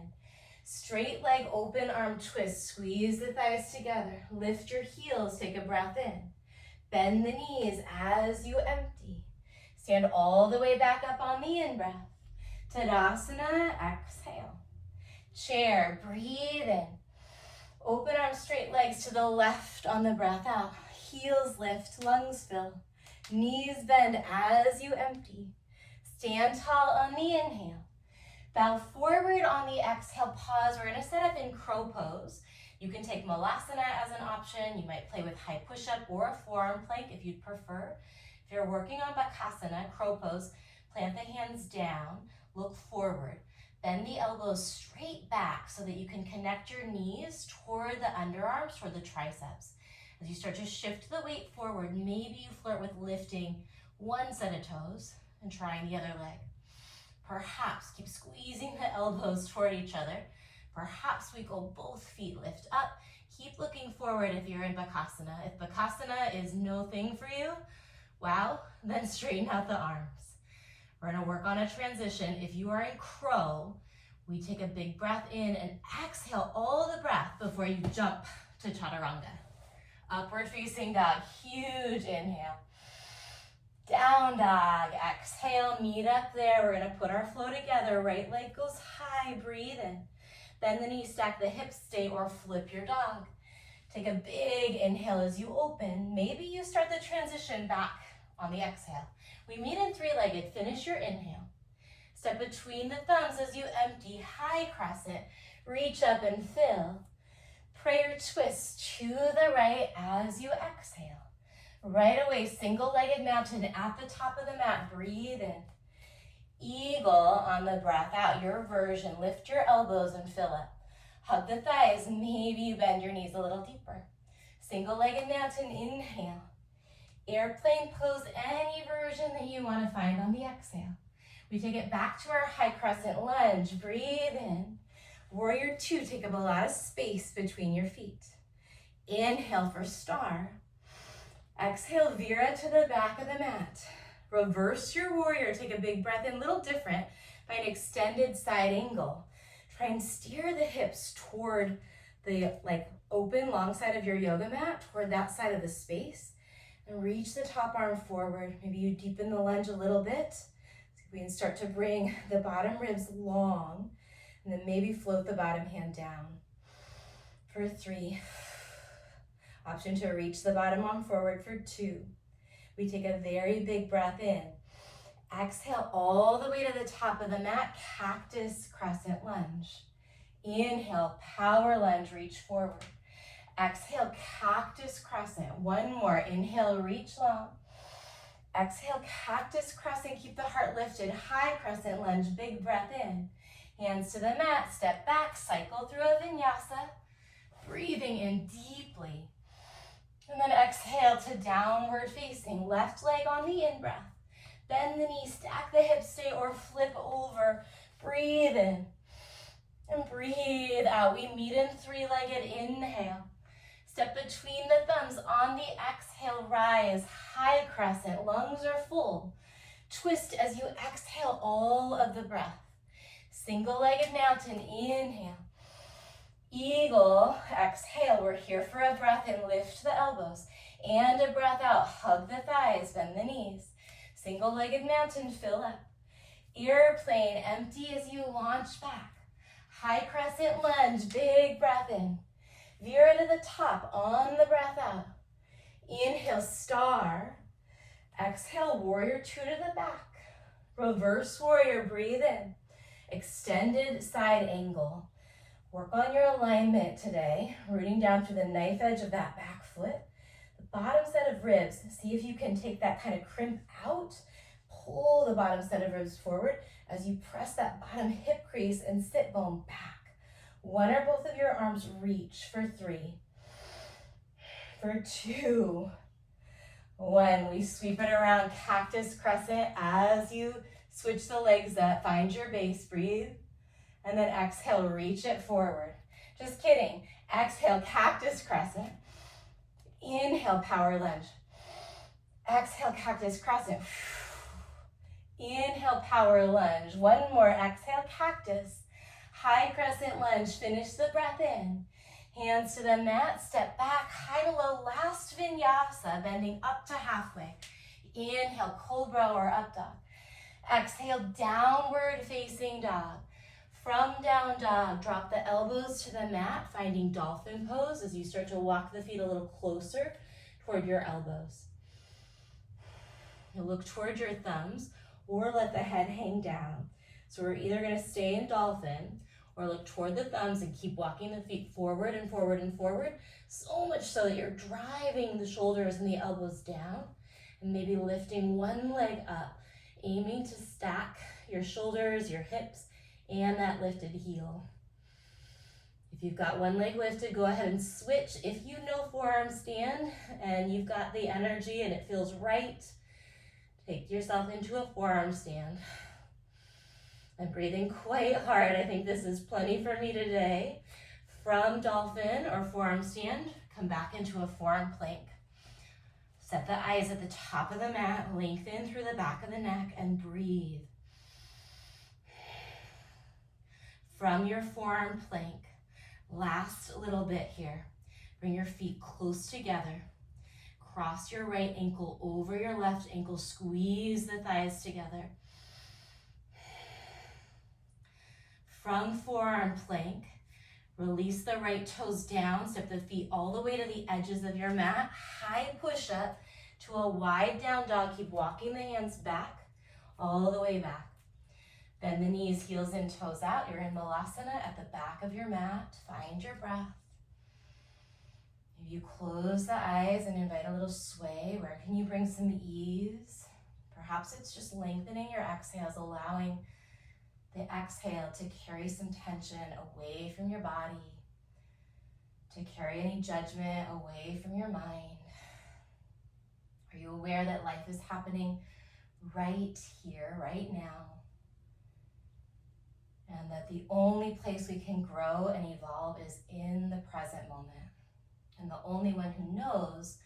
S1: Straight leg, open arm twist, squeeze the thighs together. Lift your heels, take a breath in. Bend the knees as you empty. Stand all the way back up on the in-breath. Tadasana, exhale. Chair, breathe in. Open arms, straight legs to the left on the breath out. Heels lift, lungs fill. Knees bend as you empty. Stand tall on the inhale. Bow forward on the exhale, pause. We're going to set up in crow pose. You can take Malasana as an option. You might play with high push-up or a forearm plank if you'd prefer. If you're working on Bakasana, crow pose, plant the hands down. Look forward. Bend the elbows straight back so that you can connect your knees toward the underarms, toward the triceps.
S2: As you start to shift the weight forward, maybe you flirt with lifting one set of toes and trying the other leg. Perhaps keep squeezing the elbows toward each other. Perhaps we go both feet lift up. Keep looking forward if you're in Bakasana. If Bakasana is no thing for you, wow, then straighten out the arms. We're gonna work on a transition. If you are in crow, we take a big breath in and exhale all the breath before you jump to chaturanga. Upward facing dog, huge inhale. Down dog, exhale, meet up there. We're gonna put our flow together. Right leg goes high, breathe in. Bend the knees, stack the hips, stay or flip your dog. Take a big inhale as you open. Maybe you start the transition back on the exhale. We meet in three-legged, finish your inhale. Step between the thumbs as you empty, high crescent. Reach up and fill. Prayer twist to the right as you exhale. Right away, single-legged mountain at the top of the mat. Breathe in. Eagle on the breath out, your version. Lift your elbows and fill up. Hug the thighs. Maybe you bend your knees a little deeper. Single-legged mountain, inhale. Airplane pose, any version that you want to find on the exhale. We take it back to our high crescent lunge. Breathe in. Warrior two, take up a lot of space between your feet. Inhale for star. Exhale, Vira to the back of the mat. Reverse your warrior, take a big breath in, a little different, by an extended side angle. Try and steer the hips toward the open long side of your yoga mat, toward that side of the space. And reach the top arm forward. Maybe you deepen the lunge a little bit. See if we can start to bring the bottom ribs long, and then maybe float the bottom hand down. For 3. Option to reach the bottom arm forward for 2. We take a very big breath in. Exhale all the way to the top of the mat, cactus crescent lunge. Inhale, power lunge, reach forward. Exhale, cactus crescent. One more, inhale, reach long. Exhale, cactus crescent, keep the heart lifted. High crescent lunge, big breath in. Hands to the mat, step back, cycle through a vinyasa. Breathing in deeply. And then exhale to downward facing, left leg on the in-breath. Bend the knees, stack the hips, stay or flip over. Breathe in and breathe out. We meet in three-legged inhale. Step between the thumbs on the exhale, rise, high crescent, lungs are full. Twist as you exhale all of the breath. Single-legged mountain, inhale. Eagle, exhale, we're here for a breath in, lift the elbows. And a breath out, hug the thighs, bend the knees. Single-legged mountain, fill up. Airplane, empty as you launch back. High crescent lunge, big breath in. Veer to the top, on the breath out. Inhale, star. Exhale, warrior two to the back. Reverse warrior, breathe in. Extended side angle. Work on your alignment today, rooting down through the knife edge of that back foot. The bottom set of ribs, see if you can take that kind of crimp out. Pull the bottom set of ribs forward as you press that bottom hip crease and sit bone back. One or both of your arms reach for 3. For 2. 1. We sweep it around, cactus crescent as you switch the legs up. Find your base, breathe. And then exhale, reach it forward. Just kidding. Exhale, cactus crescent. Inhale, power lunge. Exhale, cactus crescent. Inhale, power lunge. One more. Exhale, cactus. High crescent lunge. Finish the breath in. Hands to the mat. Step back. High to low. Last vinyasa. Bending up to halfway. Inhale, cobra or up dog. Exhale, downward facing dog. From down dog, drop the elbows to the mat, finding dolphin pose as you start to walk the feet a little closer toward your elbows. You look toward your thumbs or let the head hang down. So we're either going to stay in dolphin or look toward the thumbs and keep walking the feet forward and forward and forward, so much so that you're driving the shoulders and the elbows down and maybe lifting one leg up, aiming to stack your shoulders, your hips, and that lifted heel. If you've got one leg lifted, go ahead and switch. If you know forearm stand and you've got the energy and it feels right, take yourself into a forearm stand. I'm breathing quite hard. I think this is plenty for me today. From dolphin or forearm stand, come back into a forearm plank. Set the eyes at the top of the mat, lengthen through the back of the neck, and breathe. From your forearm plank, last little bit here. Bring your feet close together. Cross your right ankle over your left ankle. Squeeze the thighs together. From forearm plank, release the right toes down. Step the feet all the way to the edges of your mat. High push up to a wide down dog. Keep walking the hands back, all the way back. Bend the knees, heels and toes out. You're in Malasana at the back of your mat. Find your breath. Maybe you close the eyes and invite a little sway. Where can you bring some ease? Perhaps it's just lengthening your exhales, allowing the exhale to carry some tension away from your body, to carry any judgment away from your mind. Are you aware that life is happening right here, right now? And that the only place we can grow and evolve is in the present moment. And the only one who knows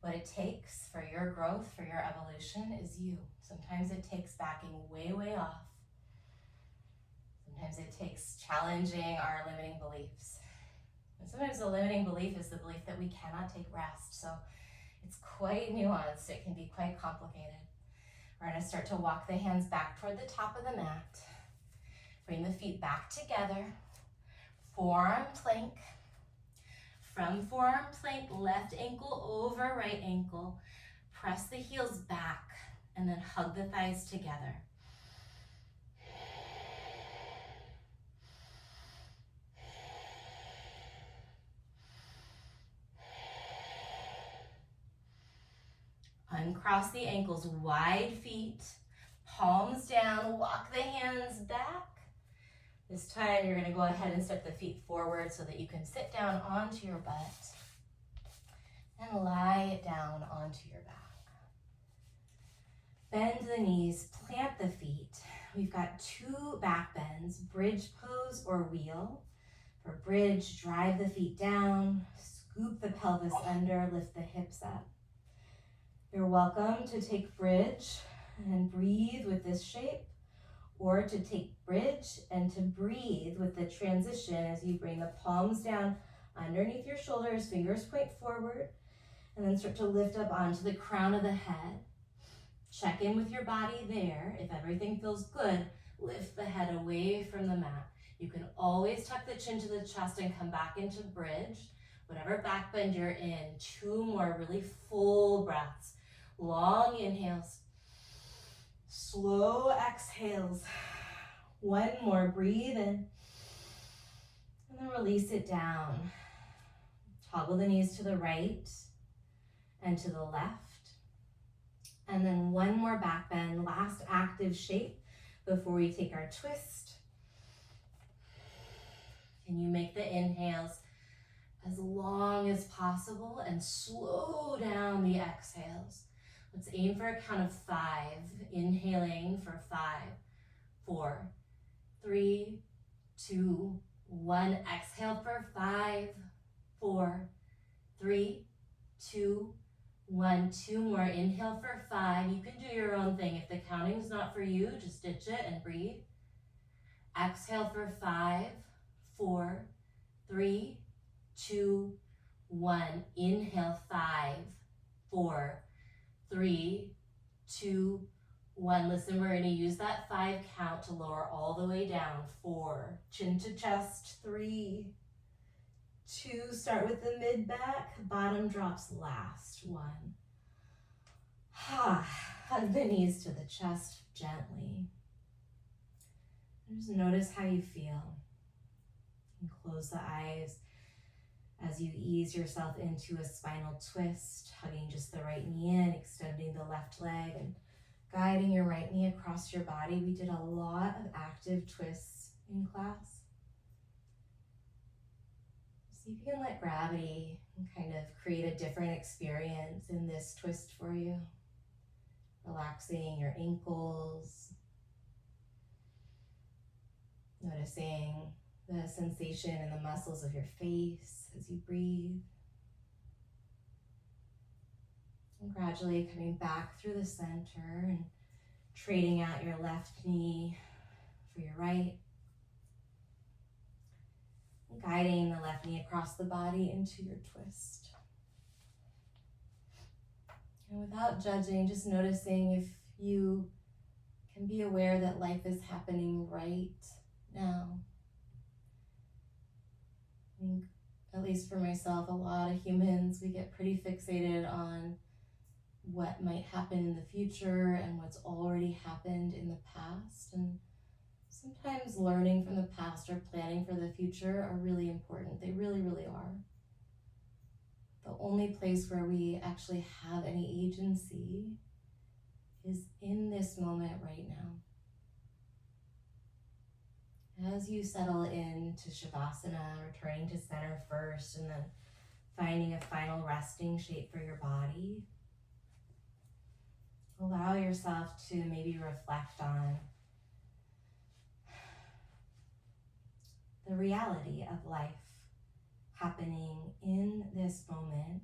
S2: what it takes for your growth, for your evolution, is you. Sometimes it takes backing way, way off. Sometimes it takes challenging our limiting beliefs. And sometimes the limiting belief is the belief that we cannot take rest. So it's quite nuanced. It can be quite complicated. We're going to start to walk the hands back toward the top of the mat. Bring the feet back together. Forearm plank. From forearm plank, left ankle over right ankle. Press the heels back and then hug the thighs together. Uncross the ankles, wide feet, palms down, walk the hands back. This time you're going to go ahead and step the feet forward so that you can sit down onto your butt and lie it down onto your back. Bend the knees, plant the feet. We've got two back bends, bridge pose or wheel. For bridge, drive the feet down, scoop the pelvis under, lift the hips up. You're welcome to take bridge and breathe with this shape, or to take bridge and to breathe with the transition as you bring the palms down underneath your shoulders, fingers point forward, and then start to lift up onto the crown of the head. Check in with your body there. If everything feels good, lift the head away from the mat. You can always tuck the chin to the chest and come back into bridge. Whatever back bend you're in, 2 more really full breaths. Long inhales, slow exhales. 1 more, breathe in, and then release it down. Toggle the knees to the right and to the left. And then 1 more back bend, last active shape before we take our twist. Can you make the inhales as long as possible and slow down the exhales? Let's aim for a count of 5. Inhaling for 5, 4, 3, 2, 1. Exhale for 5, 4, 3, 2, 1. 2 more. Inhale for 5. You can do your own thing. If the counting's not for you, just ditch it and breathe. Exhale for 5, 4, 3, 2, 1. Inhale 5, 4, 3, 2, 1. Listen, we're going to use that 5 count to lower all the way down. 4, chin to chest. 3, 2, start with the mid back. Bottom drops last. 1. Hug the knees to the chest gently. Just notice how you feel. And close the eyes as you ease yourself into a spinal twist, hugging just the right knee in, extending the left leg, and guiding your right knee across your body. We did a lot of active twists in class.
S1: See if you can let gravity kind of create a different experience in this twist for you. Relaxing your ankles, noticing the sensation in the muscles of your face as you breathe. And gradually coming back through the center and trading out your left knee for your right. And guiding the left knee across the body into your twist. And without judging, just noticing if you can be aware that life is happening right now. I think, at least for myself, a lot of humans, we get pretty fixated on what might happen in the future and what's already happened in the past. And sometimes learning from the past or planning for the future are really important. They really, really are. The only place where we actually have any agency is in this moment right now. As you settle into Shavasana, returning to center first and then finding a final resting shape for your body, allow yourself to maybe reflect on the reality of life happening in this moment,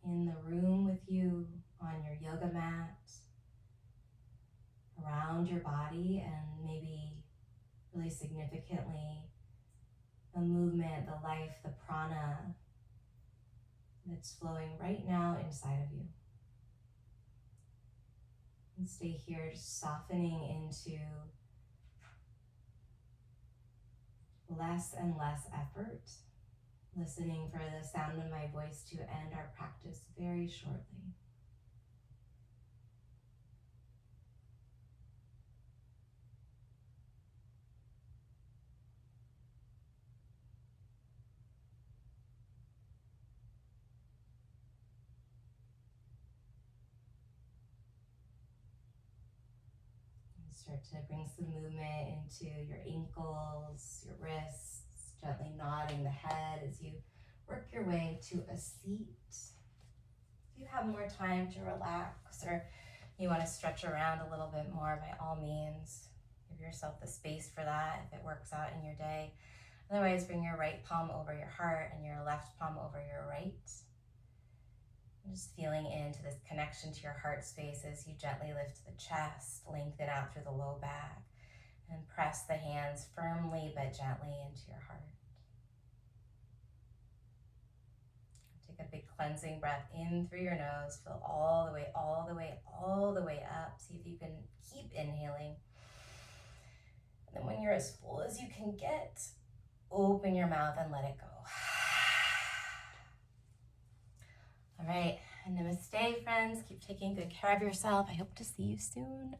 S1: in the room with you, on your yoga mat, around your body, and maybe really significantly the movement, the life, the prana that's flowing right now inside of you. And stay here, just softening into less and less effort, listening for the sound of my voice to end our practice very shortly. Start to bring some movement into your ankles, your wrists, gently nodding the head as you work your way to a seat. If you have more time to relax or you want to stretch around a little bit more, by all means, give yourself the space for that if it works out in your day. Otherwise, bring your right palm over your heart and your left palm over your right. Just feeling into this connection to your heart space as you gently lift the chest, lengthen out through the low back, and press the hands firmly but gently into your heart. Take a big cleansing breath in through your nose. Feel all the way, all the way, all the way up. See if you can keep inhaling. And then when you're as full as you can get, open your mouth and let it go. All right, and namaste, friends. Keep taking good care of yourself. I hope to see you soon.